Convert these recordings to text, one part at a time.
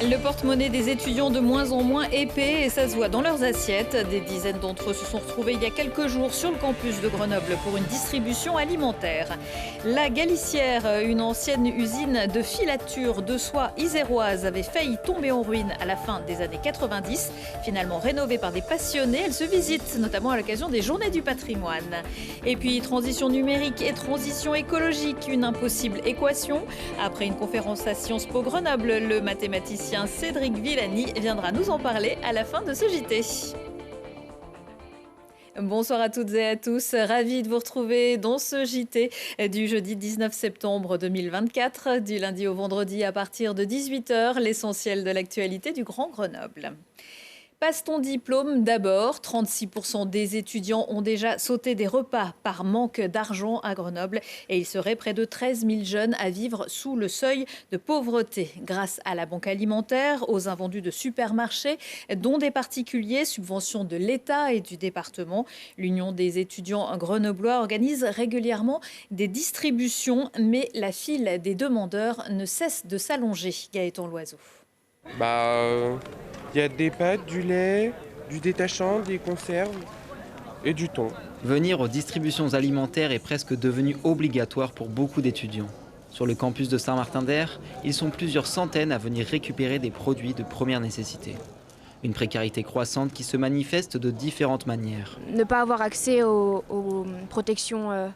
Le porte-monnaie des étudiants de moins en moins épais et ça se voit dans leurs assiettes. Des dizaines d'entre eux se sont retrouvés il y a quelques jours sur le campus de Grenoble pour une distribution alimentaire. La Galicière, une ancienne usine de filature de soie iséroise, avait failli tomber en ruine à la fin des années 90. Finalement rénovée par des passionnés, elle se visite notamment à l'occasion des Journées du patrimoine. Et puis transition numérique et transition écologique, une impossible équation. Après une conférence à Sciences Po Grenoble, le mathématicien Cédric Villani viendra nous en parler à la fin de ce JT. Bonsoir à toutes et à tous, ravi de vous retrouver dans ce JT du jeudi 19 septembre 2024, du lundi au vendredi à partir de 18h, l'essentiel de l'actualité du Grand Grenoble. Passe ton diplôme d'abord. 36% des étudiants ont déjà sauté des repas par manque d'argent à Grenoble et il serait près de 13 000 jeunes à vivre sous le seuil de pauvreté. Grâce à la banque alimentaire, aux invendus de supermarchés, dont des particuliers, subventions de l'État et du département, l'Union des étudiants grenoblois organise régulièrement des distributions, mais la file des demandeurs ne cesse de s'allonger. Gaëtan Loiseau. Il y a des pâtes, du lait, du détachant, des conserves et du thon. Venir aux distributions alimentaires est presque devenu obligatoire pour beaucoup d'étudiants. Sur le campus de Saint-Martin-d'Air, ils sont plusieurs centaines à venir récupérer des produits de première nécessité. Une précarité croissante qui se manifeste de différentes manières. Ne pas avoir accès aux protections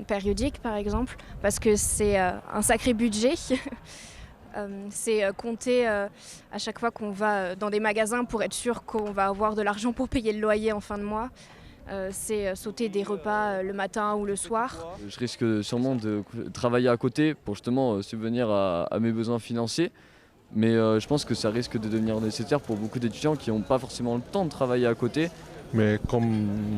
périodiques, par exemple, parce que c'est un sacré budget. C'est compter à chaque fois qu'on va dans des magasins pour être sûr qu'on va avoir de l'argent pour payer le loyer en fin de mois. C'est sauter des repas le matin ou le soir. Je risque sûrement de travailler à côté pour justement subvenir à mes besoins financiers. Mais je pense que ça risque de devenir nécessaire pour beaucoup d'étudiants qui n'ont pas forcément le temps de travailler à côté. Mais comme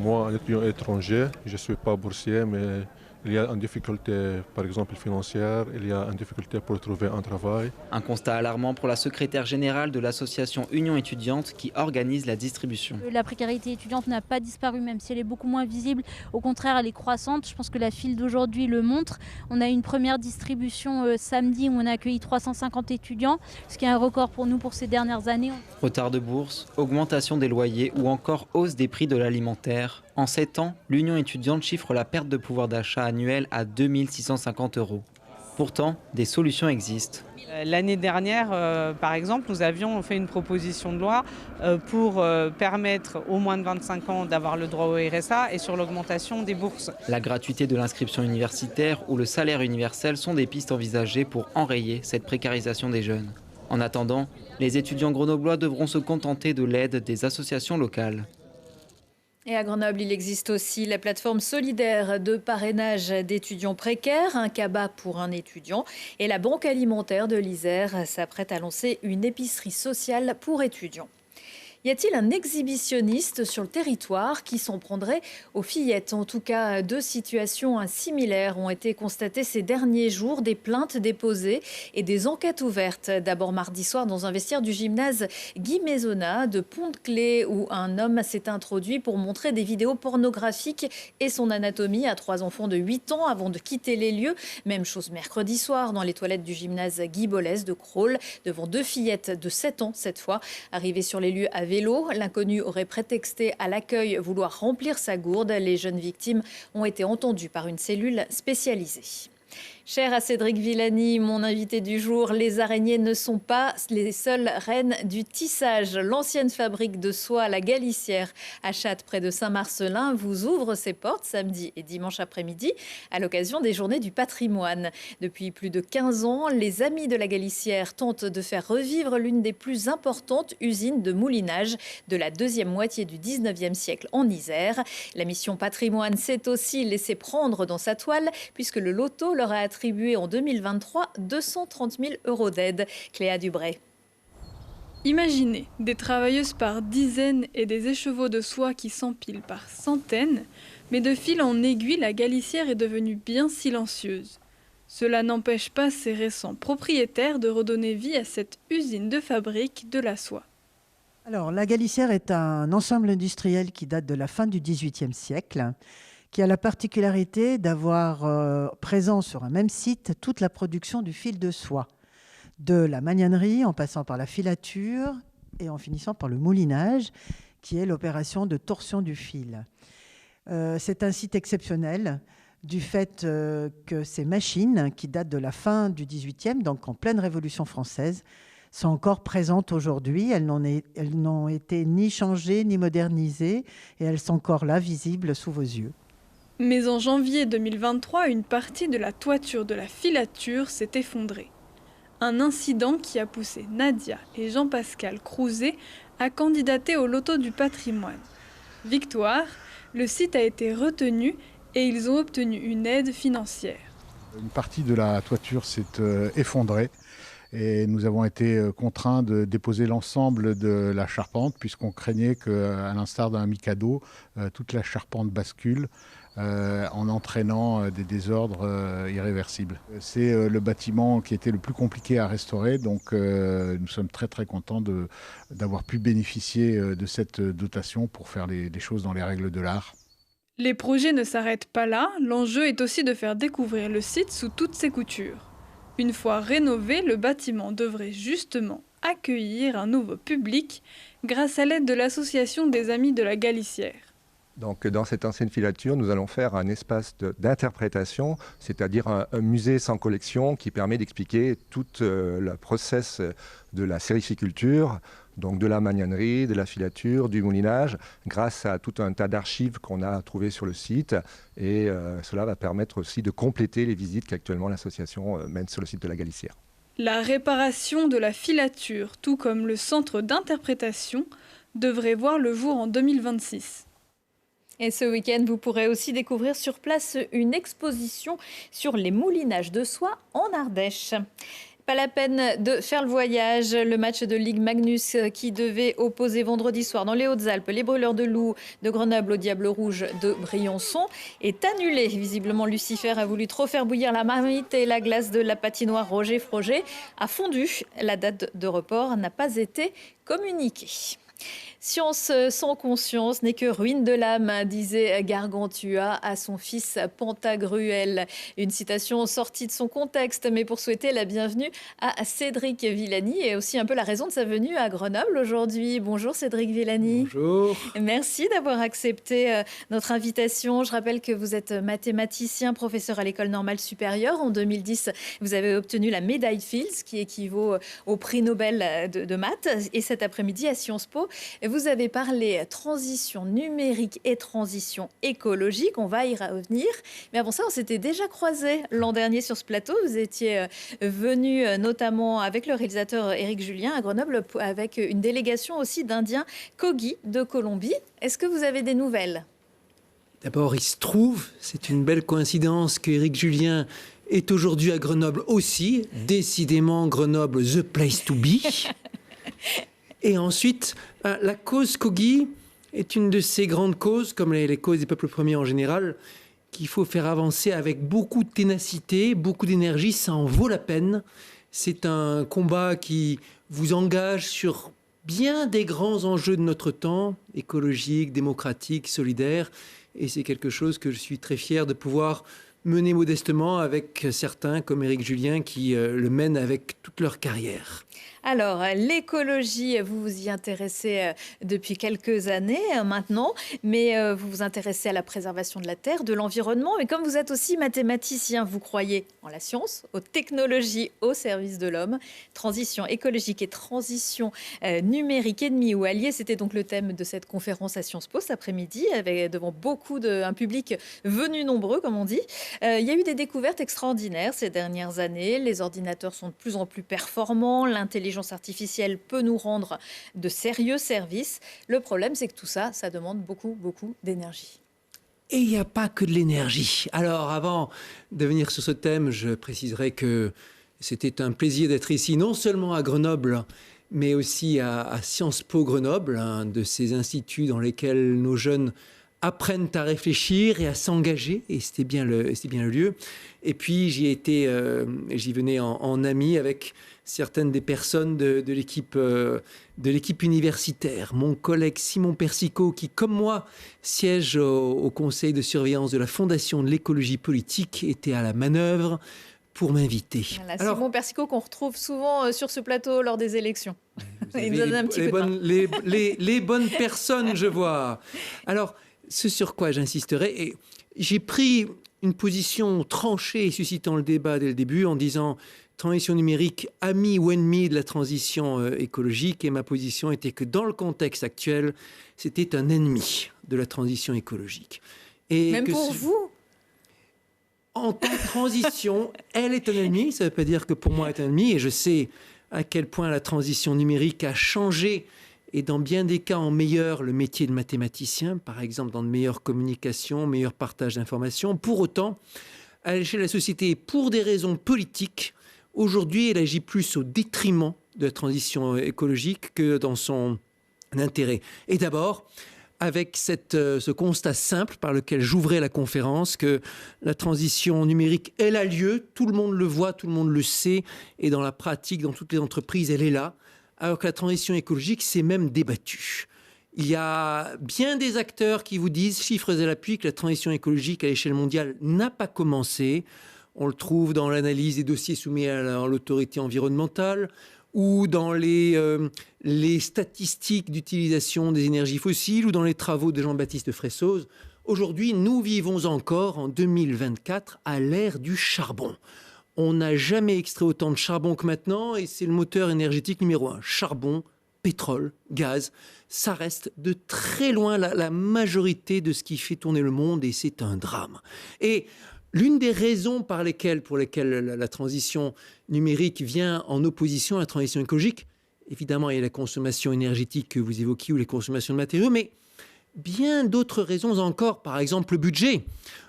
moi, un étudiant étranger, je ne suis pas boursier, mais il y a une difficulté, par exemple financière, il y a une difficulté pour trouver un travail. Un constat alarmant pour la secrétaire générale de l'association Union étudiante qui organise la distribution. La précarité étudiante n'a pas disparu, même si elle est beaucoup moins visible. Au contraire, elle est croissante. Je pense que la file d'aujourd'hui le montre. On a eu une première distribution samedi où on a accueilli 350 étudiants, ce qui est un record pour nous pour ces dernières années. Retard de bourse, augmentation des loyers ou encore hausse des prix de l'alimentaire. En 7 ans, l'Union étudiante chiffre la perte de pouvoir d'achat annuelle à 2 650 €. Pourtant, des solutions existent. L'année dernière, par exemple, nous avions fait une proposition de loi pour permettre aux moins de 25 ans d'avoir le droit au RSA et sur l'augmentation des bourses. La gratuité de l'inscription universitaire ou le salaire universel sont des pistes envisagées pour enrayer cette précarisation des jeunes. En attendant, les étudiants grenoblois devront se contenter de l'aide des associations locales. Et à Grenoble, il existe aussi la plateforme solidaire de parrainage d'étudiants précaires, un cabas pour un étudiant. Et la banque alimentaire de l'Isère s'apprête à lancer une épicerie sociale pour étudiants. Y a-t-il un exhibitionniste sur le territoire qui s'en prendrait aux fillettes? En tout cas, 2 situations similaires ont été constatées ces derniers jours, des plaintes déposées et des enquêtes ouvertes. D'abord mardi soir dans un vestiaire du gymnase Guy Maisonnat de Pont-de-Clé où un homme s'est introduit pour montrer des vidéos pornographiques et son anatomie à 3 enfants de 8 ans avant de quitter les lieux. Même chose mercredi soir dans les toilettes du gymnase Guy Bollès de Crolles devant 2 fillettes de 7 ans cette fois. Arrivées sur les lieux à vélo, l'inconnu aurait prétexté à l'accueil vouloir remplir sa gourde. Les jeunes victimes ont été entendues par une cellule spécialisée. Cher à Cédric Villani, mon invité du jour, les araignées ne sont pas les seules reines du tissage. L'ancienne fabrique de soie, la Galicière, à Châtes, près de Saint-Marcelin, vous ouvre ses portes samedi et dimanche après-midi à l'occasion des Journées du patrimoine. Depuis plus de 15 ans, les amis de la Galicière tentent de faire revivre l'une des plus importantes usines de moulinage de la deuxième moitié du 19e siècle en Isère. La mission patrimoine s'est aussi laissée prendre dans sa toile puisque le loto leur a attribué en 2023 230 000 € d'aide. Cléa Dubray. Imaginez des travailleuses par dizaines et des écheveaux de soie qui s'empilent par centaines, mais de fil en aiguille, la Galicière est devenue bien silencieuse. Cela n'empêche pas ses récents propriétaires de redonner vie à cette usine de fabrique de la soie. Alors, la Galicière est un ensemble industriel qui date de la fin du XVIIIe siècle, qui a la particularité d'avoir présent sur un même site toute la production du fil de soie. de la magnanerie, en passant par la filature et en finissant par le moulinage, qui est l'opération de torsion du fil. C'est un site exceptionnel du fait que ces machines, qui datent de la fin du XVIIIe, donc en pleine Révolution française, sont encore présentes aujourd'hui. Elles n'ont été ni changées ni modernisées et elles sont encore là, visibles sous vos yeux. Mais en janvier 2023, une partie de la toiture de la filature s'est effondrée. Un incident qui a poussé Nadia et Jean-Pascal Crouzet à candidater au loto du patrimoine. Victoire, le site a été retenu et ils ont obtenu une aide financière. Une partie de la toiture s'est effondrée et nous avons été contraints de déposer l'ensemble de la charpente puisqu'on craignait qu'à l'instar d'un Mikado, toute la charpente bascule en entraînant des désordres irréversibles. C'est le bâtiment qui était le plus compliqué à restaurer, donc nous sommes très très contents d'avoir pu bénéficier de cette dotation pour faire les choses dans les règles de l'art. Les projets ne s'arrêtent pas là, l'enjeu est aussi de faire découvrir le site sous toutes ses coutures. Une fois rénové, le bâtiment devrait justement accueillir un nouveau public grâce à l'aide de l'association des Amis de la Galicière. Donc, dans cette ancienne filature, nous allons faire un espace d'interprétation, c'est-à-dire un musée sans collection qui permet d'expliquer tout le process de la sérificulture, donc de la magnanerie, de la filature, du moulinage, grâce à tout un tas d'archives qu'on a trouvées sur le site. Et cela va permettre aussi de compléter les visites qu'actuellement l'association mène sur le site de la Galicière. La réparation de la filature, tout comme le centre d'interprétation, devrait voir le jour en 2026. Et ce week-end, vous pourrez aussi découvrir sur place une exposition sur les moulinages de soie en Ardèche. Pas la peine de faire le voyage. Le match de Ligue Magnus qui devait opposer vendredi soir dans les Hautes-Alpes les Brûleurs de Loups de Grenoble au Diable Rouge de Briançon est annulé. Visiblement, Lucifer a voulu trop faire bouillir la marmite et la glace de la patinoire Roger Froger a fondu. La date de report n'a pas été communiquée. Science sans conscience n'est que ruine de l'âme, disait Gargantua à son fils Pantagruel. Une citation sortie de son contexte, mais pour souhaiter la bienvenue à Cédric Villani et aussi un peu la raison de sa venue à Grenoble aujourd'hui. Bonjour Cédric Villani. Bonjour. Merci d'avoir accepté notre invitation. Je rappelle que vous êtes mathématicien, professeur à l'École normale supérieure. En 2010, vous avez obtenu la médaille Fields, qui équivaut au prix Nobel de maths. Et cet après-midi à Sciences Po, vous avez parlé transition numérique et transition écologique. On va y revenir. Mais avant ça, on s'était déjà croisés l'an dernier sur ce plateau. Vous étiez venu notamment avec le réalisateur Éric Julien à Grenoble avec une délégation aussi d'Indiens Kogi de Colombie. Est-ce que vous avez des nouvelles ? D'abord, il se trouve, c'est une belle coïncidence que Éric Julien est aujourd'hui à Grenoble aussi. Décidément, Grenoble, the place to be. Et ensuite, la cause Kogi est une de ces grandes causes, comme les causes des peuples premiers en général, qu'il faut faire avancer avec beaucoup de ténacité, beaucoup d'énergie. Ça en vaut la peine. C'est un combat qui vous engage sur bien des grands enjeux de notre temps, écologiques, démocratiques, solidaires. Et c'est quelque chose que je suis très fier de pouvoir mener modestement avec certains, comme Éric Julien, qui le mènent avec toute leur carrière. Alors, l'écologie, vous vous y intéressez depuis quelques années maintenant, mais vous vous intéressez à la préservation de la Terre, de l'environnement. Mais comme vous êtes aussi mathématicien, vous croyez en la science, aux technologies au service de l'homme. Transition écologique et transition numérique, ennemie ou alliée, c'était donc le thème de cette conférence à Sciences Po cet après-midi, avec devant un public venu nombreux, comme on dit. Il y a eu des découvertes extraordinaires ces dernières années. Les ordinateurs sont de plus en plus performants, l'intelligence artificielle peut nous rendre de sérieux services. Le problème, c'est que tout ça, ça demande beaucoup d'énergie. Et il n'y a pas que de l'énergie. Alors, avant de venir sur ce thème, je préciserai que c'était un plaisir d'être ici, non seulement à Grenoble, mais aussi à Sciences Po Grenoble, un de ces instituts dans lesquels nos jeunes apprennent à réfléchir et à s'engager, et c'était bien le lieu. Et puis j'y venais en ami avec certaines des personnes de l'équipe universitaire. Mon collègue Simon Persicot, qui comme moi siège au conseil de surveillance de la Fondation de l'écologie politique, était à la manœuvre pour m'inviter. Voilà, Simon Persicot qu'on retrouve souvent sur ce plateau lors des élections. Il nous donne un petit peu de temps. Les bonnes personnes, je vois. Alors, ce sur quoi j'insisterai, et j'ai pris une position tranchée et suscitant le débat dès le début en disant transition numérique, ami ou ennemi de la transition écologique, et ma position était que dans le contexte actuel, c'était un ennemi de la transition écologique. Et même pour vous? En tant que transition, elle est un ennemi. Ça ne veut pas dire que pour moi, elle est un ennemi. Et je sais à quel point la transition numérique a changé, et dans bien des cas en meilleur, le métier de mathématicien, par exemple dans de meilleures communications, meilleur partage d'informations. Pour autant, à l'échelle de la société, pour des raisons politiques, aujourd'hui, elle agit plus au détriment de la transition écologique que dans son intérêt. Et d'abord, avec ce constat simple par lequel j'ouvrais la conférence, que la transition numérique, elle a lieu, tout le monde le voit, tout le monde le sait, et dans la pratique, dans toutes les entreprises, elle est là, alors que la transition écologique, c'est même débattu. Il y a bien des acteurs qui vous disent, chiffres à l'appui, que la transition écologique à l'échelle mondiale n'a pas commencé. On le trouve dans l'analyse des dossiers soumis à l'autorité environnementale, ou dans les statistiques d'utilisation des énergies fossiles, ou dans les travaux de Jean-Baptiste Fressoz. Aujourd'hui, nous vivons encore en 2024 à l'ère du charbon. On n'a jamais extrait autant de charbon que maintenant, et c'est le moteur énergétique numéro 1. Charbon, pétrole, gaz, ça reste de très loin la majorité de ce qui fait tourner le monde, et c'est un drame. Et l'une des raisons pour lesquelles la transition numérique vient en opposition à la transition écologique, évidemment, il y a la consommation énergétique que vous évoquiez ou les consommations de matériaux, mais bien d'autres raisons encore, par exemple le budget.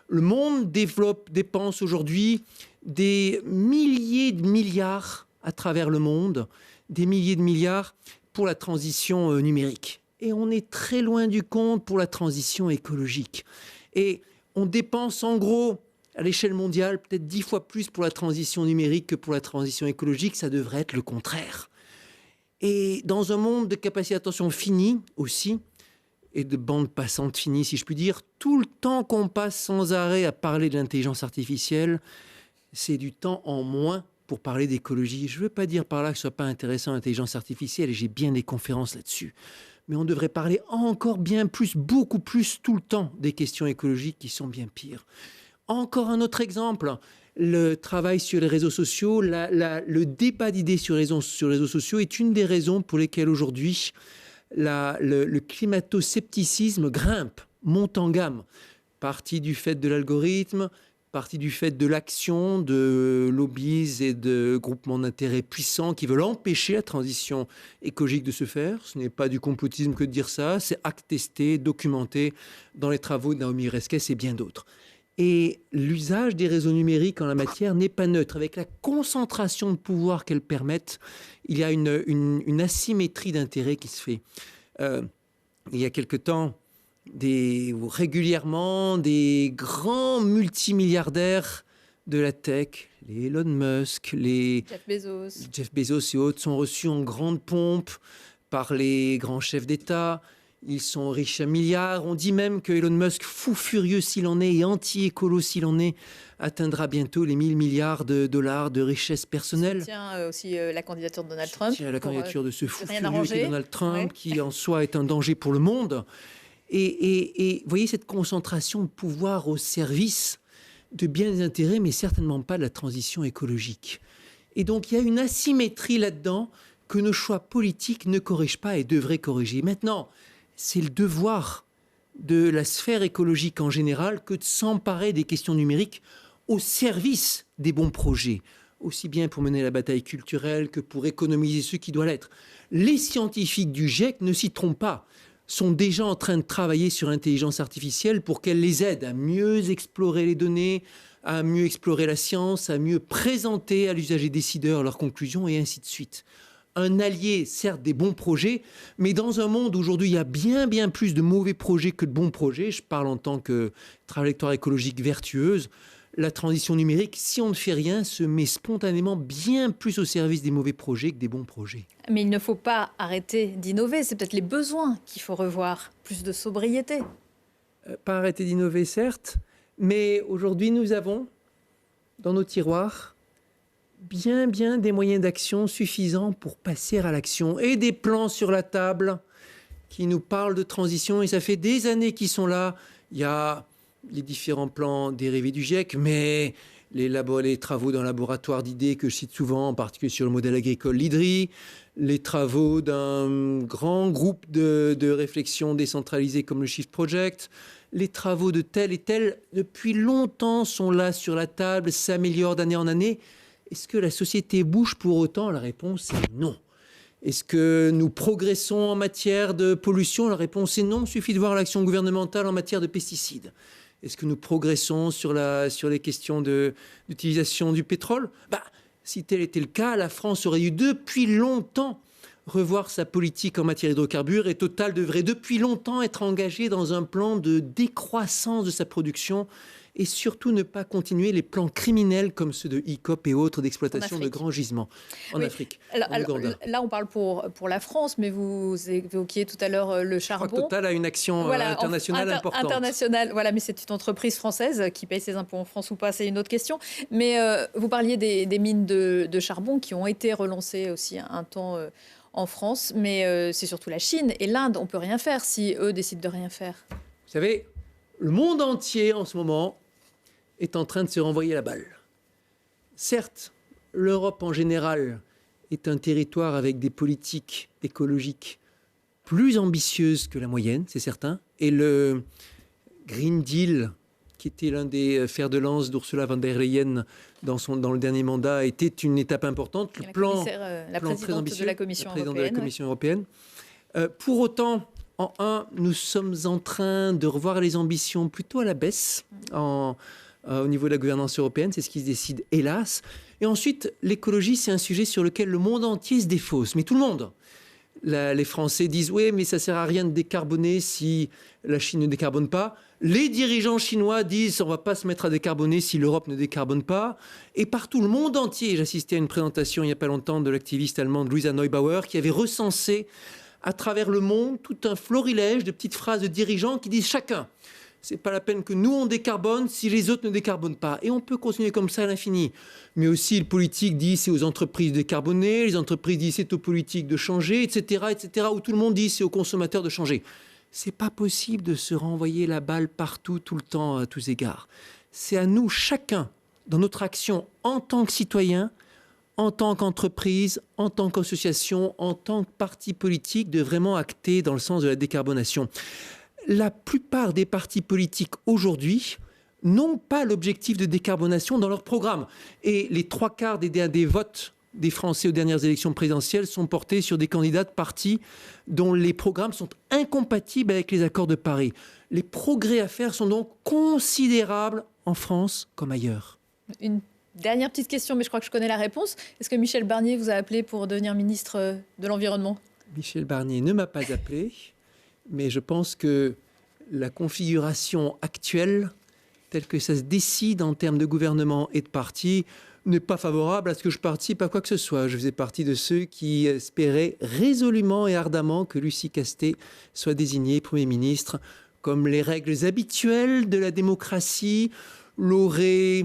Le monde dépense aujourd'hui des milliers de milliards à travers le monde, des milliers de milliards pour la transition numérique. Et on est très loin du compte pour la transition écologique. Et on dépense en gros, à l'échelle mondiale, peut-être 10 fois plus pour la transition numérique que pour la transition écologique. Ça devrait être le contraire. Et dans un monde de capacité d'attention finie aussi, et de bande passante finie, si je puis dire, tout le temps qu'on passe sans arrêt à parler de l'intelligence artificielle, c'est du temps en moins pour parler d'écologie. Je ne veux pas dire par là que ce ne soit pas intéressant l'intelligence artificielle, et j'ai bien des conférences là-dessus. Mais on devrait parler encore bien plus, beaucoup plus, tout le temps, des questions écologiques qui sont bien pires. Encore un autre exemple, le travail sur les réseaux sociaux, le débat d'idées sur les réseaux sociaux est une des raisons pour lesquelles aujourd'hui le climato-scepticisme grimpe, monte en gamme. Partie du fait de l'algorithme, partie du fait de l'action de lobbies et de groupements d'intérêts puissants qui veulent empêcher la transition écologique de se faire. Ce n'est pas du complotisme que de dire ça, c'est attesté, documenté dans les travaux de Naomi Oreskes et bien d'autres. Et l'usage des réseaux numériques en la matière n'est pas neutre. Avec la concentration de pouvoir qu'elles permettent, il y a une asymétrie d'intérêts qui se fait. Il y a quelque temps, régulièrement, des grands multimilliardaires de la tech, les Elon Musk, les Jeff Bezos et autres, sont reçus en grande pompe par les grands chefs d'État. Ils sont riches à milliards. On dit même que Elon Musk, fou furieux s'il en est et anti-écolo s'il en est, atteindra bientôt les 1000 milliards de dollars de richesse personnelle. Soutient aussi la candidature de Donald Trump. La candidature de ce fou furieux qui est Donald Trump, qui en soi est un danger pour le monde. Et vous voyez cette concentration de pouvoir au service de biens et intérêts, mais certainement pas de la transition écologique. Et donc il y a une asymétrie là-dedans que nos choix politiques ne corrigent pas et devraient corriger. Maintenant, c'est le devoir de la sphère écologique en général que de s'emparer des questions numériques au service des bons projets, aussi bien pour mener la bataille culturelle que pour économiser ce qui doit l'être. Les scientifiques du GIEC, ne s'y trompent pas, sont déjà en train de travailler sur l'intelligence artificielle pour qu'elle les aide à mieux explorer les données, à mieux explorer la science, à mieux présenter à l'usager décideur leurs conclusions et ainsi de suite. Un allié, certes, des bons projets, mais dans un monde où aujourd'hui il y a bien plus de mauvais projets que de bons projets, je parle en tant que trajectoire écologique vertueuse, la transition numérique, si on ne fait rien, se met spontanément bien plus au service des mauvais projets que des bons projets. Mais il ne faut pas arrêter d'innover, c'est peut-être les besoins qu'il faut revoir, plus de sobriété. Pas arrêter d'innover, certes, mais aujourd'hui nous avons dans nos tiroirs bien des moyens d'action suffisants pour passer à l'action et des plans sur la table qui nous parlent de transition. Et ça fait des années qu'ils sont là. Il y a les différents plans dérivés du GIEC, mais les travaux d'un laboratoire d'idées que je cite souvent, en particulier sur le modèle agricole, l'IDRI, les travaux d'un grand groupe de réflexion décentralisée comme le Shift Project, les travaux de tel et tel, depuis longtemps, sont là sur la table, s'améliorent d'année en année. Est-ce que la société bouge pour autant? La réponse est non. Est-ce que nous progressons en matière de pollution? La réponse est non. Il suffit de voir l'action gouvernementale en matière de pesticides. Est-ce que nous progressons sur les questions d'utilisation du pétrole? Si tel était le cas, la France aurait dû depuis longtemps revoir sa politique en matière d'hydrocarbures et Total devrait depuis longtemps être engagé dans un plan de décroissance de sa production et surtout ne pas continuer les plans criminels comme ceux de ICOP et autres d'exploitation de grands gisements en Afrique. Là, on parle pour la France, mais vous évoquiez tout à l'heure le charbon. Je crois que Total a une action internationale importante. Internationale, voilà, mais c'est une entreprise française qui paye ses impôts en France ou pas, c'est une autre question. Mais vous parliez des mines de charbon qui ont été relancées aussi un temps en France, mais c'est surtout la Chine et l'Inde. On ne peut rien faire si eux décident de rien faire. Vous savez, le monde entier en ce moment est en train de se renvoyer la balle. Certes, l'Europe en général est un territoire avec des politiques écologiques plus ambitieuses que la moyenne, c'est certain. Et le Green Deal, qui était l'un des fers de lance d'Ursula von der Leyen dans le dernier mandat, était une étape importante. Le plan très ambitieux, de la Commission européenne. Pour autant, nous sommes en train de revoir les ambitions plutôt à la baisse au niveau de la gouvernance européenne. C'est ce qui se décide, hélas. Et ensuite, l'écologie, c'est un sujet sur lequel le monde entier se défausse. Mais tout le monde. Les Français disent « oui, mais ça ne sert à rien de décarboner si la Chine ne décarbone pas ». Les dirigeants chinois disent « on ne va pas se mettre à décarboner si l'Europe ne décarbone pas ». Et partout, le monde entier, j'assistais à une présentation il n'y a pas longtemps de l'activiste allemande Luisa Neubauer qui avait recensé à travers le monde tout un florilège de petites phrases de dirigeants qui disent chacun « c'est pas la peine que nous on décarbone si les autres ne décarbonent pas ». Et on peut continuer comme ça à l'infini. Mais aussi le politique dit c'est aux entreprises de décarboner, les entreprises disent c'est aux politiques de changer, etc., où tout le monde dit c'est aux consommateurs de changer. C'est pas possible de se renvoyer la balle partout, tout le temps, à tous égards. C'est à nous, chacun, dans notre action en tant que citoyen, en tant qu'entreprise, en tant qu'association, en tant que parti politique, de vraiment acter dans le sens de la décarbonation. La plupart des partis politiques aujourd'hui n'ont pas l'objectif de décarbonation dans leur programme. Et les 3/4 des votes des Français aux dernières élections présidentielles sont portés sur des candidats de partis dont les programmes sont incompatibles avec les accords de Paris. Les progrès à faire sont donc considérables en France comme ailleurs. Une dernière petite question, mais je crois que je connais la réponse. Est-ce que Michel Barnier vous a appelé pour devenir ministre de l'Environnement? Michel Barnier ne m'a pas appelé, mais je pense que la configuration actuelle, telle que ça se décide en termes de gouvernement et de parti, n'est pas favorable à ce que je participe à quoi que ce soit. Je faisais partie de ceux qui espéraient résolument et ardemment que Lucie Castet soit désignée Premier ministre, comme les règles habituelles de la démocratie l'auraient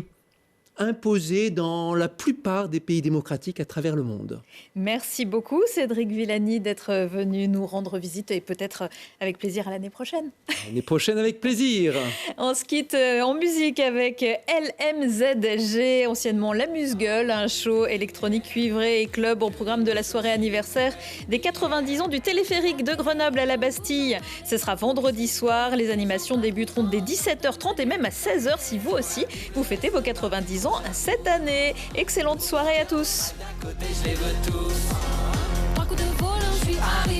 imposé dans la plupart des pays démocratiques à travers le monde. Merci beaucoup Cédric Villani d'être venu nous rendre visite et peut-être avec plaisir à l'année prochaine. L'année prochaine avec plaisir. On se quitte en musique avec LMZG, anciennement l'Amuse-Gueule, un show électronique cuivré et club au programme de la soirée anniversaire des 90 ans du téléphérique de Grenoble à la Bastille. Ce sera vendredi soir, les animations débuteront dès 17h30 et même à 16h si vous aussi vous fêtez vos 90 ans cette année. Excellente soirée à tous. Trois coups de volant, je suis arrivé.